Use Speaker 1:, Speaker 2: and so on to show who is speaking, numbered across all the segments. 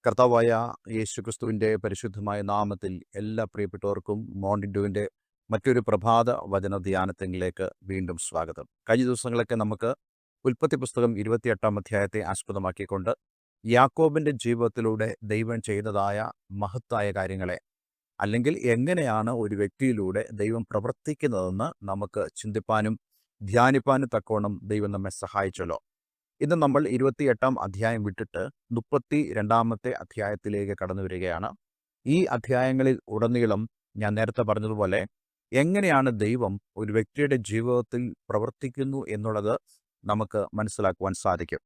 Speaker 1: കർത്താവായ യേശുക്രിസ്തുവിൻ്റെ പരിശുദ്ധമായ നാമത്തിൽ എല്ലാ പ്രിയപ്പെട്ടവർക്കും മോർണിംഗ് ഡ്യൂവിൻ്റെ മറ്റൊരു പ്രഭാത വചന ധ്യാനത്തിലേക്ക് വീണ്ടും സ്വാഗതം. കഴിഞ്ഞ ദിവസങ്ങളൊക്കെ നമുക്ക് ഉൽപ്പത്തി പുസ്തകം 28 അധ്യായത്തെ ആസ്പദമാക്കിക്കൊണ്ട് യാക്കോബിൻ്റെ ജീവിതത്തിലൂടെ ദൈവം ചെയ്തതായ മഹത്തായ കാര്യങ്ങളെ, അല്ലെങ്കിൽ എങ്ങനെയാണ് ഒരു വ്യക്തിയിലൂടെ ദൈവം പ്രവർത്തിക്കുന്നതെന്ന് നമുക്ക് ചിന്തിപ്പാനും ധ്യാനിപ്പാനും തക്കവണ്ണം ദൈവം നമ്മെ സഹായിച്ചല്ലോ. ഇന്ന് നമ്മൾ 28 അധ്യായം വിട്ടിട്ട് 32 അധ്യായത്തിലേക്ക് കടന്നു വരികയാണ്. ഈ അധ്യായങ്ങളിൽ ഉടനീളം ഞാൻ നേരത്തെ പറഞ്ഞതുപോലെ എങ്ങനെയാണ് ദൈവം ഒരു വ്യക്തിയുടെ ജീവിതത്തിൽ പ്രവർത്തിക്കുന്നു എന്നുള്ളത് നമുക്ക് മനസ്സിലാക്കുവാൻ സാധിക്കും.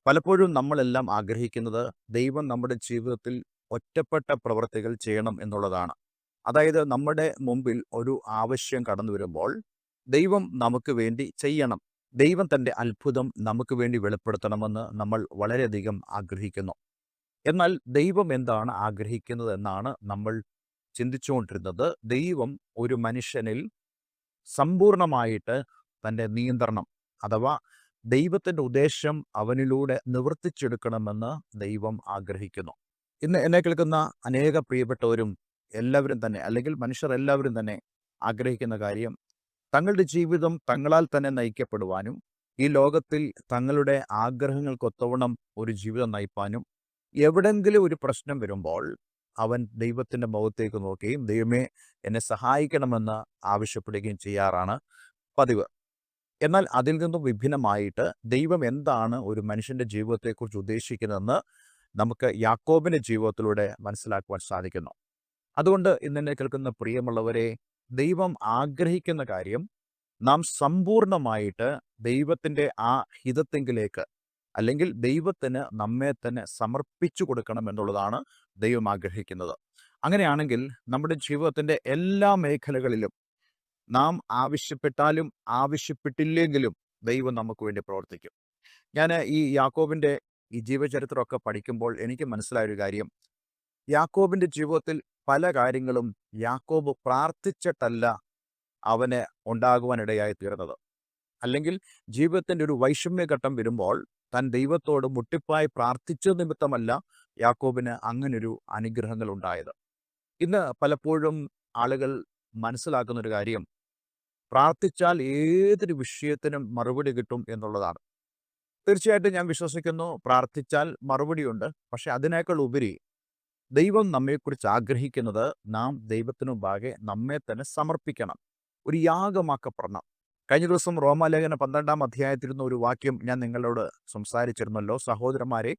Speaker 1: പലപ്പോഴും നമ്മളെല്ലാം ആഗ്രഹിക്കുന്നത് ദൈവം നമ്മുടെ ജീവിതത്തിൽ ഒറ്റപ്പെട്ട പ്രവൃത്തികൾ ചെയ്യണം എന്നുള്ളതാണ്. അതായത് നമ്മുടെ മുമ്പിൽ ഒരു ആവശ്യം കടന്നു വരുമ്പോൾ ദൈവം നമുക്ക് വേണ്ടി ചെയ്യണം, ദൈവം തൻ്റെ അത്ഭുതം നമുക്ക് വേണ്ടി വെളിപ്പെടുത്തണമെന്ന് നമ്മൾ വളരെയധികം ആഗ്രഹിക്കുന്നു. എന്നാൽ ദൈവം എന്താണ് ആഗ്രഹിക്കുന്നത് എന്നാണ് നമ്മൾ ചിന്തിച്ചുകൊണ്ടിരുന്നത്. ദൈവം ഒരു മനുഷ്യനിൽ സമ്പൂർണമായിട്ട് തൻ്റെ നിയന്ത്രണം, അഥവാ ദൈവത്തിൻ്റെ ഉദ്ദേശം അവനിലൂടെ നിവർത്തിച്ചെടുക്കണമെന്ന് ദൈവം ആഗ്രഹിക്കുന്നു. ഇന്ന് എന്നെ കേൾക്കുന്ന അനേക പ്രിയപ്പെട്ടവരും എല്ലാവരും തന്നെ, അല്ലെങ്കിൽ മനുഷ്യർ എല്ലാവരും തന്നെ ആഗ്രഹിക്കുന്ന കാര്യം തങ്ങളുടെ ജീവിതം തങ്ങളാൽ തന്നെ നയിക്കപ്പെടുവാനും ഈ ലോകത്തിൽ തങ്ങളുടെ ആഗ്രഹങ്ങൾക്കൊത്തവണ്ണം ഒരു ജീവിതം നയിപ്പാനും എവിടെങ്കിലും ഒരു പ്രശ്നം വരുമ്പോൾ അവൻ ദൈവത്തിൻ്റെ മുഖത്തേക്ക് നോക്കുകയും ദൈവമേ എന്നെ സഹായിക്കണമെന്ന് ആവശ്യപ്പെടുകയും ചെയ്യാറാണ് പതിവ്. എന്നാൽ അതിൽ നിന്നും വിഭിന്നമായിട്ട് ദൈവം എന്താണ് ഒരു മനുഷ്യൻ്റെ ജീവിതത്തെക്കുറിച്ച് ഉദ്ദേശിക്കുന്നതെന്ന് നമുക്ക് യാക്കോബിൻ്റെ ജീവിതത്തിലൂടെ മനസ്സിലാക്കുവാൻ സാധിക്കുന്നു. അതുകൊണ്ട് ഇന്നെന്നെ കേൾക്കുന്ന പ്രിയമുള്ളവരെ, ദൈവം ആഗ്രഹിക്കുന്ന കാര്യം നാം സമ്പൂർണമായിട്ട് ദൈവത്തിൻ്റെ ആ ഹിതത്തെങ്കിലേക്ക്, അല്ലെങ്കിൽ ദൈവത്തിന് നമ്മെ തന്നെ സമർപ്പിച്ചു കൊടുക്കണം എന്നുള്ളതാണ് ദൈവം ആഗ്രഹിക്കുന്നത്. അങ്ങനെയാണെങ്കിൽ നമ്മുടെ ജീവിതത്തിൻ്റെ എല്ലാ മേഖലകളിലും നാം ആവശ്യപ്പെട്ടാലും ആവശ്യപ്പെട്ടില്ലെങ്കിലും ദൈവം നമുക്ക് വേണ്ടി പ്രവർത്തിക്കും. ഞാൻ ഈ യാക്കോബിൻ്റെ ഈ ജീവചരിത്രമൊക്കെ പഠിക്കുമ്പോൾ എനിക്ക് മനസ്സിലായൊരു കാര്യം, യാക്കോബിൻ്റെ ജീവിതത്തിൽ പല കാര്യങ്ങളും യാക്കോബ് പ്രാർത്ഥിച്ചിട്ടല്ല അവന് ഉണ്ടാകുവാനിടയായി തീർന്നത്. അല്ലെങ്കിൽ ജീവിതത്തിൻ്റെ ഒരു വൈഷമ്യഘട്ടം വരുമ്പോൾ താൻ ദൈവത്തോട് മുട്ടിപ്പായി പ്രാർത്ഥിച്ച നിമിത്തമല്ല യാക്കോബിന് അങ്ങനൊരു അനുഗ്രഹങ്ങൾ ഉണ്ടായത്. ഇന്ന് പലപ്പോഴും ആളുകൾ മനസ്സിലാക്കുന്നൊരു കാര്യം, പ്രാർത്ഥിച്ചാൽ ഏതൊരു വിഷയത്തിനും മറുപടി കിട്ടും എന്നുള്ളതാണ്. തീർച്ചയായിട്ടും ഞാൻ വിശ്വസിക്കുന്നു, പ്രാർത്ഥിച്ചാൽ മറുപടിയുണ്ട്. പക്ഷെ അതിനേക്കാൾ ഉപരി ദൈവം നമ്മെക്കുറിച്ച് ആഗ്രഹിക്കുന്നത് നാം ദൈവത്തിനു മുമ്പാകെ നമ്മെ തന്നെ സമർപ്പിക്കണം, ഒരു യാഗമാക്കപ്പെടണം. കഴിഞ്ഞ ദിവസം റോമാലേഖന 12 അധ്യായത്തിൽ നിന്ന് ഒരു വാക്യം ഞാൻ നിങ്ങളോട് സംസാരിച്ചിരുന്നല്ലോ. സഹോദരന്മാരെ,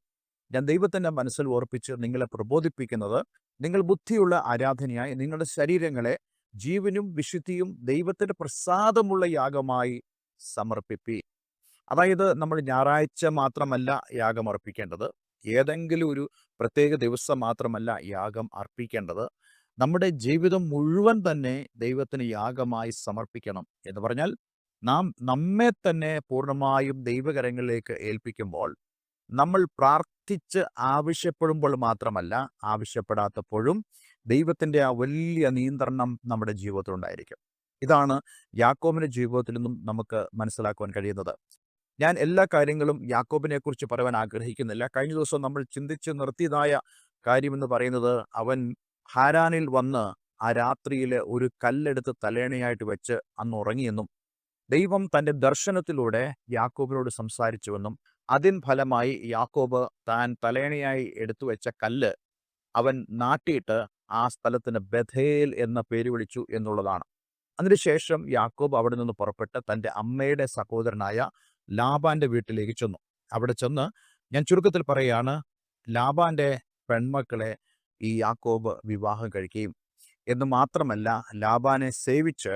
Speaker 1: ഞാൻ ദൈവത്തിൻ്റെ മനസ്സിൽ ഓർപ്പിച്ച് നിങ്ങളെ പ്രബോധിപ്പിക്കുന്നത്, നിങ്ങൾ ബുദ്ധിയുള്ള ആരാധനയായി നിങ്ങളുടെ ശരീരങ്ങളെ ജീവനും വിശുദ്ധിയും ദൈവത്തിൻ്റെ പ്രസാദമുള്ള യാഗമായി സമർപ്പിപ്പി. അതായത് നമ്മൾ ഞായറാഴ്ച മാത്രമല്ല യാഗം അർപ്പിക്കേണ്ടത്, ഏതെങ്കിലും ഒരു പ്രത്യേക ദിവസം മാത്രമല്ല യാഗം അർപ്പിക്കേണ്ടത്, നമ്മുടെ ജീവിതം മുഴുവൻ തന്നെ ദൈവത്തിന് യാഗമായി സമർപ്പിക്കണം. എന്ന് പറഞ്ഞാൽ നാം നമ്മെ തന്നെ പൂർണ്ണമായും ദൈവകരങ്ങളിലേക്ക് ഏൽപ്പിക്കുമ്പോൾ, നമ്മൾ പ്രാർത്ഥിച്ച് ആവശ്യപ്പെടുമ്പോൾ മാത്രമല്ല, ആവശ്യപ്പെടാത്തപ്പോഴും ദൈവത്തിൻ്റെ ആ വലിയ നിയന്ത്രണം നമ്മുടെ ജീവിതത്തിലുണ്ടായിരിക്കും. ഇതാണ് യാക്കോബിൻ്റെ ജീവിതത്തിൽ നിന്നും നമുക്ക് മനസ്സിലാക്കുവാൻ കഴിയുന്നത്. ഞാൻ എല്ലാ കാര്യങ്ങളും യാക്കോബിനെക്കുറിച്ച് പറയാൻ ആഗ്രഹിക്കുന്നില്ല. കഴിഞ്ഞ ദിവസം നമ്മൾ ചിന്തിച്ച് നിർത്തിയതായ കാര്യമെന്ന് പറയുന്നത്, അവൻ ഹാരാനിൽ വന്ന് ആ രാത്രിയിൽ ഒരു കല്ലെടുത്ത് തലേണയായിട്ട് വെച്ച് അന്ന് ഉറങ്ങിയെന്നും ദൈവം തൻ്റെ ദർശനത്തിലൂടെ യാക്കോബിനോട് സംസാരിച്ചുവെന്നും അതിൻ ഫലമായി യാക്കോബ് താൻ തലേണയായി എടുത്തു വെച്ച കല്ല് അവൻ നാട്ടിയിട്ട് ആ സ്ഥലത്തിന് ബഥേൽ എന്ന പേര് വിളിച്ചു എന്നുള്ളതാണ്. അതിനുശേഷം യാക്കോബ് അവിടെ നിന്ന് പുറപ്പെട്ട് തൻ്റെ അമ്മയുടെ സഹോദരനായ ലാബാന്റെ വീട്ടിലേക്ക് ചെന്നു. അവിടെ ചെന്ന്, ഞാൻ ചുരുക്കത്തിൽ പറയുകയാണ്, ലാബാന്റെ പെൺമക്കളെ ഈ യാക്കോബ് വിവാഹം കഴിക്കുകയും എന്ന് മാത്രമല്ല, ലാബാനെ സേവിച്ച്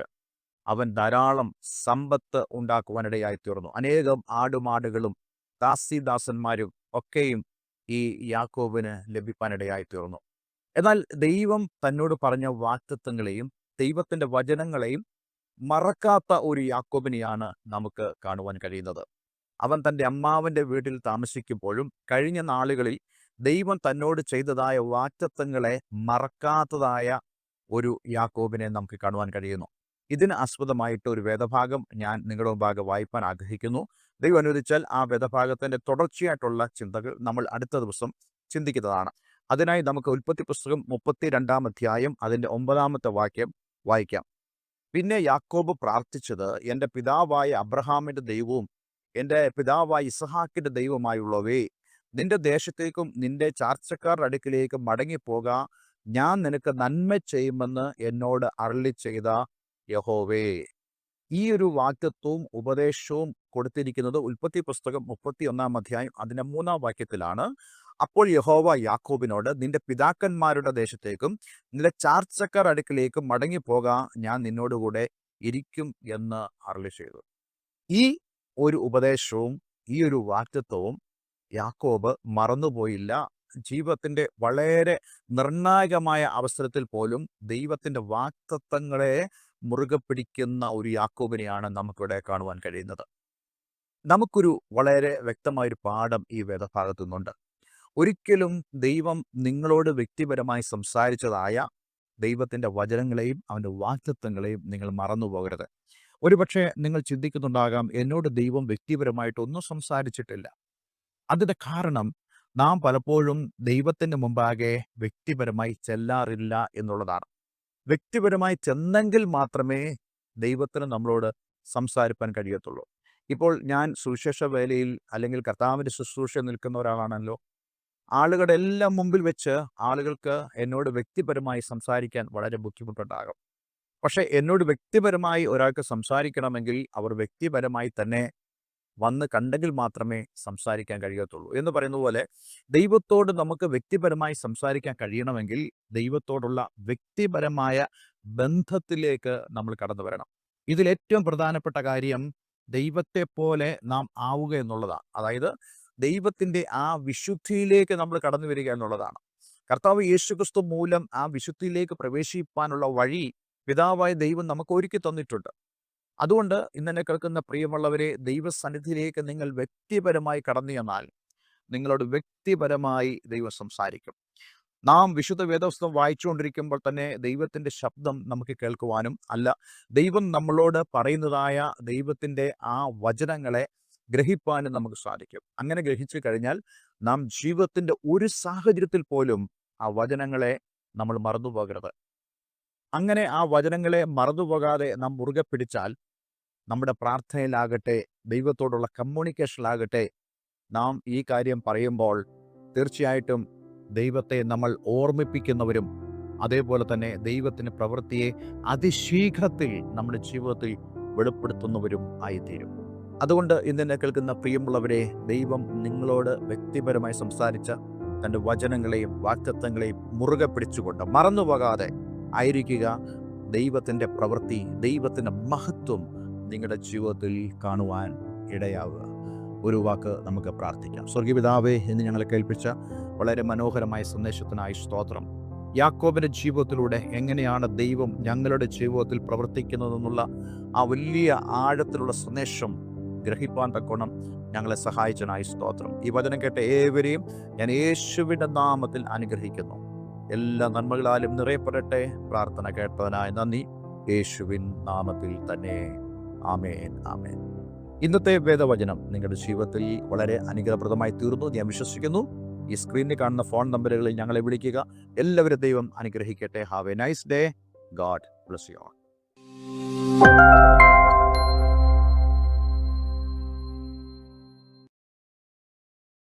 Speaker 1: അവൻ ധാരാളം സമ്പത്ത് ഉണ്ടാക്കുവാനിടയായി തീർന്നു. അനേകം ആടുമാടുകളും ദാസീദാസന്മാരും ഒക്കെയും ഈ യാക്കോബിന് ലഭിക്കാനിടയായി തീർന്നു. എന്നാൽ ദൈവം തന്നോട് പറഞ്ഞ വാഗ്ദത്തങ്ങളെയും ദൈവത്തിൻ്റെ വചനങ്ങളെയും മറക്കാത്ത ഒരു യാക്കോബിനെയാണ് നമുക്ക് കാണുവാൻ കഴിയുന്നത്. അവൻ തൻ്റെ അമ്മാവൻ്റെ വീട്ടിൽ താമസിക്കുമ്പോഴും കഴിഞ്ഞ നാളുകളിൽ ദൈവം തന്നോട് ചെയ്തതായ വാഗ്ദത്തങ്ങളെ മറക്കാത്തതായ ഒരു യാക്കോബിനെ നമുക്ക് കാണുവാൻ കഴിയുന്നു. ഇതിന് ആസ്പദമായിട്ട് ഒരു വേദഭാഗം ഞാൻ നിങ്ങളുടെ മുമ്പാകെ വായിപ്പാൻ ആഗ്രഹിക്കുന്നു. ദൈവം അനുവദിച്ചാൽ ആ വേദഭാഗത്തിൻ്റെ തുടർച്ചയായിട്ടുള്ള ചിന്തകൾ നമ്മൾ അടുത്ത ദിവസം ചിന്തിക്കുന്നതാണ്. അതിനായി നമുക്ക് ഉൽപ്പത്തി പുസ്തകം 32 അധ്യായം അതിൻ്റെ 9 വാക്യം വായിക്കാം. പിന്നെ യാക്കോബ് പ്രാർത്ഥിച്ചത്, എൻ്റെ പിതാവായ അബ്രഹാമിൻ്റെ ദൈവവും എൻ്റെ പിതാവായ ഇസഹാക്കിൻ്റെ ദൈവമായുള്ളവേ, നിന്റെ ദേശത്തേക്കും നിന്റെ ചാർച്ചക്കാരുടെ അടുക്കിലേക്കും മടങ്ങിപ്പോക, ഞാൻ നിനക്ക് നന്മ ചെയ്യുമെന്ന് എന്നോട് അരുളി ചെയ്ത യഹോവേ. ഈ ഒരു വാഗ്ദത്തവും ഉപദേശവും കൊടുത്തിരിക്കുന്നത് ഉൽപ്പത്തി പുസ്തകം 31 അധ്യായം അതിൻ്റെ 3 വാക്യത്തിലാണ്. അപ്പോൾ യഹോവ യാക്കോബിനോട്, നിന്റെ പിതാക്കന്മാരുടെ ദേശത്തേക്കും നിന്റെ ചാർച്ചക്കാർ അടുക്കിലേക്കും മടങ്ങിപ്പോക, ഞാൻ നിന്നോടുകൂടെ ഇരിക്കും എന്ന് അരുളി ചെയ്തു. ഈ ഒരു ഉപദേശവും ഈ ഒരു വാഗ്ദത്തവും യാക്കോബ് മറന്നുപോയില്ല. ജീവിതത്തിൻ്റെ വളരെ നിർണായകമായ അവസരത്തിൽ പോലും ദൈവത്തിൻ്റെ വാഗ്ദത്തങ്ങളെ മുറുകെ പിടിക്കുന്ന ഒരു യാക്കോബിനെയാണ് നമുക്കിവിടെ കാണുവാൻ കഴിയുന്നത്. നമുക്കൊരു വളരെ വ്യക്തമായൊരു പാഠം ഈ വേദഭാഗത്തു നിന്നുണ്ട്. ഒരിക്കലും ദൈവം നിങ്ങളോട് വ്യക്തിപരമായി സംസാരിച്ചതായ ദൈവത്തിൻ്റെ വചനങ്ങളെയും അവൻ്റെ വാഗ്ദത്തങ്ങളെയും നിങ്ങൾ മറന്നു പോകരുത്. ഒരുപക്ഷെ നിങ്ങൾ ചിന്തിക്കുന്നുണ്ടാകാം, എന്നോട് ദൈവം വ്യക്തിപരമായിട്ടൊന്നും സംസാരിച്ചിട്ടില്ല. അതിൻ്റെ കാരണം നാം പലപ്പോഴും ദൈവത്തിൻ്റെ മുമ്പാകെ വ്യക്തിപരമായി ചെല്ലാറില്ല എന്നുള്ളതാണ്. വ്യക്തിപരമായി ചെന്നെങ്കിൽ മാത്രമേ ദൈവത്തിന് നമ്മളോട് സംസാരിപ്പാൻ കഴിയത്തുള്ളൂ. ഇപ്പോൾ ഞാൻ സുവിശേഷ വേലയിൽ അല്ലെങ്കിൽ കർത്താവിൻ്റെ ശുശ്രൂഷ നിൽക്കുന്ന ഒരാളാണല്ലോ. ആളുകളുടെ എല്ലാം മുമ്പിൽ വെച്ച് ആളുകൾക്ക് എന്നോട് വ്യക്തിപരമായി സംസാരിക്കാൻ വളരെ ബുദ്ധിമുട്ടുണ്ടാകും. പക്ഷേ എന്നോട് വ്യക്തിപരമായി ഒരാൾക്ക് സംസാരിക്കണമെങ്കിൽ അവർ വ്യക്തിപരമായി തന്നെ വന്ന് കണ്ടെങ്കിൽ മാത്രമേ സംസാരിക്കാൻ കഴിയത്തുള്ളൂ. എന്ന് പറയുന്ന പോലെ ദൈവത്തോട് നമുക്ക് വ്യക്തിപരമായി സംസാരിക്കാൻ കഴിയണമെങ്കിൽ ദൈവത്തോടുള്ള വ്യക്തിപരമായ ബന്ധത്തിലേക്ക് നമ്മൾ കടന്നു വരണം. ഇതിലേറ്റവും പ്രധാനപ്പെട്ട കാര്യം ദൈവത്തെ പോലെ നാം ആവുക എന്നുള്ളതാണ്. അതായത് ദൈവത്തിൻ്റെ ആ വിശുദ്ധിയിലേക്ക് നമ്മൾ കടന്നു വരിക എന്നുള്ളതാണ്. കർത്താവ് യേശുക്രിസ്തു മൂലം ആ വിശുദ്ധിയിലേക്ക് പ്രവേശിപ്പാനുള്ള വഴി പിതാവായ ദൈവം നമുക്ക് ഒരുക്കി തന്നിട്ടുണ്ട്. അതുകൊണ്ട് ഇന്നെന്നെ കേൾക്കുന്ന പ്രിയമുള്ളവരെ, ദൈവസന്നിധിയിലേക്ക് നിങ്ങൾ വ്യക്തിപരമായി കടന്നു ചെന്നാൽ നിങ്ങളോട് വ്യക്തിപരമായി ദൈവം സംസാരിക്കും. നാം വിശുദ്ധ വേദപുസ്തകം വായിച്ചുകൊണ്ടിരിക്കുമ്പോൾ തന്നെ ദൈവത്തിൻ്റെ ശബ്ദം നമുക്ക് കേൾക്കുവാനും ദൈവം നമ്മളോട് പറയുന്നതായ ദൈവത്തിൻ്റെ ആ വചനങ്ങളെ ഗ്രഹിപ്പാനും നമുക്ക് സാധിക്കും. അങ്ങനെ ഗ്രഹിച്ചു കഴിഞ്ഞാൽ നാം ജീവിതത്തിൻ്റെ ഒരു സാഹചര്യത്തിൽ പോലും ആ വചനങ്ങളെ നമ്മൾ മറന്നുപോകരുത്. അങ്ങനെ ആ വചനങ്ങളെ മറന്നുപോകാതെ നാം മുറുകെ പിടിച്ചാൽ നമ്മുടെ പ്രാർത്ഥനയിലാകട്ടെ, ദൈവത്തോടുള്ള കമ്മ്യൂണിക്കേഷനിലാകട്ടെ, നാം ഈ കാര്യം പറയുമ്പോൾ തീർച്ചയായിട്ടും ദൈവത്തെ നമ്മൾ ഓർമ്മിപ്പിക്കുന്നവരും അതേപോലെ തന്നെ ദൈവത്തിൻ്റെ പ്രവൃത്തിയെ അതിശീഘ്രത്തിൽ നമ്മുടെ ജീവിതത്തിൽ വെളിപ്പെടുത്തുന്നവരും ആയിത്തീരും. അതുകൊണ്ട് ഇന്നെന്നെ കേൾക്കുന്ന പ്രിയമുള്ളവരെ, ദൈവം നിങ്ങളോട് വ്യക്തിപരമായി സംസാരിച്ച തൻ്റെ വചനങ്ങളെയും വാഗ്ദത്തങ്ങളെയും മുറുകെ പിടിച്ചുകൊണ്ട് മറന്നുപോകാതെ ആയിരിക്കുക. ദൈവത്തിൻ്റെ പ്രവൃത്തി, ദൈവത്തിൻ്റെ മഹത്വം നിങ്ങളുടെ ജീവിതത്തിൽ കാണുവാൻ ഇടയാവുക. ഒരു വാക്ക് നമുക്ക് പ്രാർത്ഥിക്കാം. സ്വർഗീയപിതാവേ, എന്ന് ഞങ്ങളെ കേൾപ്പിച്ച വളരെ മനോഹരമായ സന്ദേശത്തിനായി സ്തോത്രം. യാക്കോബിൻ്റെ ജീവിതത്തിലൂടെ എങ്ങനെയാണ് ദൈവം ഞങ്ങളുടെ ജീവിതത്തിൽ പ്രവർത്തിക്കുന്നതെന്നുള്ള ആ വലിയ ആഴത്തിലുള്ള സന്ദേശം ഗ്രഹിപ്പാൻ തക്കോണം ഞങ്ങളെ സഹായിച്ചനായി സ്തോത്രം. ഈ വചനം കേട്ട ഏവരെയും ഞാൻ യേശുവിൻ്റെ നാമത്തിൽ അനുഗ്രഹിക്കുന്നു. എല്ലാ നന്മകളാലും നിറയപ്പെടട്ടെ. പ്രാർത്ഥന കേട്ടതിനായി നന്ദി. യേശുവിൻ നാമത്തിൽ തന്നെ. ആമേൻ, ആമേൻ. ഇന്നത്തെ വേദവചനം നിങ്ങളുടെ ജീവിതത്തിൽ വളരെ അനുഗ്രഹപ്രദമായി തീർന്നു ഞാൻ വിശ്വസിക്കുന്നു. ഈ സ്ക്രീനിൽ കാണുന്ന ഫോൺ നമ്പറുകളിൽ ഞങ്ങളെ വിളിക്കുക. എല്ലാവരും ദൈവം അനുഗ്രഹിക്കട്ടെ. Have A nice day. God bless you all.